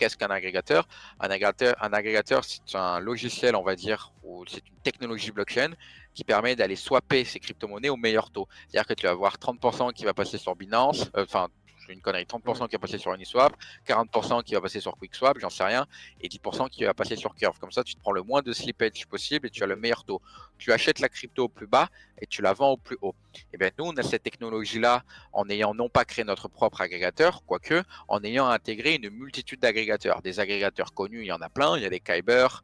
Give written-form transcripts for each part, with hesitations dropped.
Qu'est-ce qu'un agrégateur? Un agrégateur, c'est un logiciel, on va dire, ou c'est une technologie blockchain qui permet d'aller swapper ces crypto-monnaies au meilleur taux. C'est-à-dire que tu vas avoir 30% qui va passer sur Binance, enfin, c'est une connerie, 30% Ouais. qui va passer sur Uniswap, 40% qui va passer sur QuickSwap, j'en sais rien, et 10% qui va passer sur Curve. Comme ça, tu te prends le moins de slippage possible et tu as le OK. meilleur taux. Tu achètes la crypto au plus bas et tu la vends au plus haut. Et bien, nous, on a cette technologie-là en ayant non pas créé notre propre agrégateur, quoique, en ayant intégré une multitude d'agrégateurs. Des agrégateurs connus, il y en a plein. Il y a des Kyber,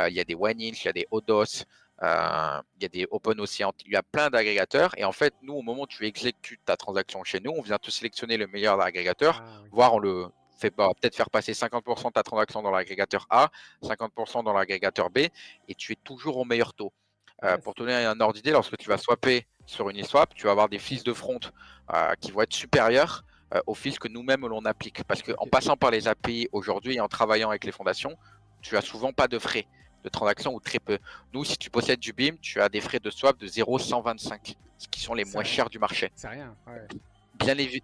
il y a des OneInch, il y a des Odos, il y a des OpenOcean, il y a plein d'agrégateurs. Et en fait, nous, au moment où tu exécutes ta transaction chez nous, on vient te sélectionner le meilleur agrégateur, Ah oui. voire on le fait pas, peut-être faire passer 50% de ta transaction dans l'agrégateur A, 50% dans l'agrégateur B, et tu es toujours au meilleur taux. Ouais, Pour te c'est donner un ordre d'idée, lorsque tu vas swapper sur Uniswap, tu vas avoir des fees de front qui vont être supérieurs aux fees que nous-mêmes l'on applique. Parce qu'en OK. passant par les API aujourd'hui et en travaillant avec les fondations, tu as souvent pas de frais de transaction ou très peu. Nous, si tu possèdes du BIM, tu as des frais de swap de 0,125, ce qui sont les C'est moins ri chers du marché. c'est rien, ouais. Bien, évi-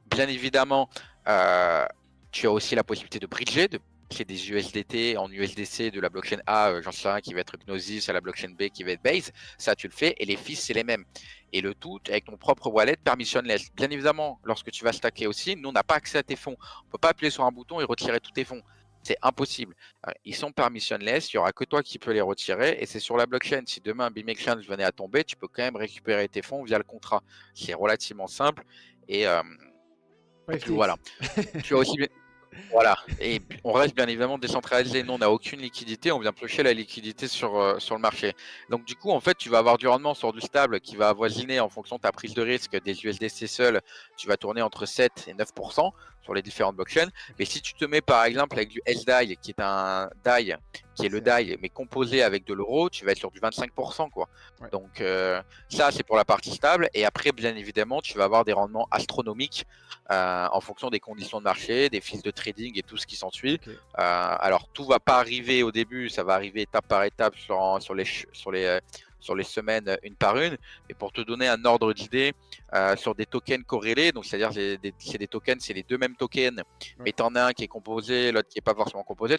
Bien évidemment, euh, tu as aussi la possibilité de bridger, de passer des USDT en USDC de la blockchain A, j'en sais rien, qui va être Gnosis, à la blockchain B qui va être Base. Ça, tu le fais et les fees, c'est les mêmes. Et le tout avec ton propre wallet permissionless. Bien évidemment, lorsque tu vas stacker aussi, nous, on n'a pas accès à tes fonds. On ne peut pas appuyer sur un bouton et retirer tous tes fonds. C'est impossible. Ils sont permissionless, il n'y aura que toi qui peux les retirer et c'est sur la blockchain. Si demain BIM Exchange venait à tomber, tu peux quand même récupérer tes fonds via le contrat. C'est relativement simple et, euh, et Ouais, puis voilà. Tu as aussi voilà, et on reste bien évidemment décentralisé. Nous, on n'a aucune liquidité, on vient piocher la liquidité sur le marché. Donc du coup, en fait, tu vas avoir du rendement sur du stable qui va avoisiner en fonction de ta prise de risque des USDC seuls, tu vas tourner entre 7 et 9% sur les différentes blockchains. Mais OK. si tu te mets par exemple avec du SDAI, qui est un DAI, qui est le C'est DAI, mais composé avec de l'euro, tu vas être sur du 25%, quoi. ouais. Donc ça, c'est pour la partie stable. Et après, bien évidemment, tu vas avoir des rendements astronomiques en fonction des conditions de marché, des fils de trading et tout ce qui s'ensuit. OK. Alors tout va pas arriver au début, ça va arriver étape par étape sur les semaines une par une. Mais pour te donner un ordre d'idée, sur des tokens corrélés, donc c'est-à-dire c'est des tokens, c'est les deux mêmes tokens, mais Ouais. t'en as un qui est composé, l'autre qui est pas forcément composé.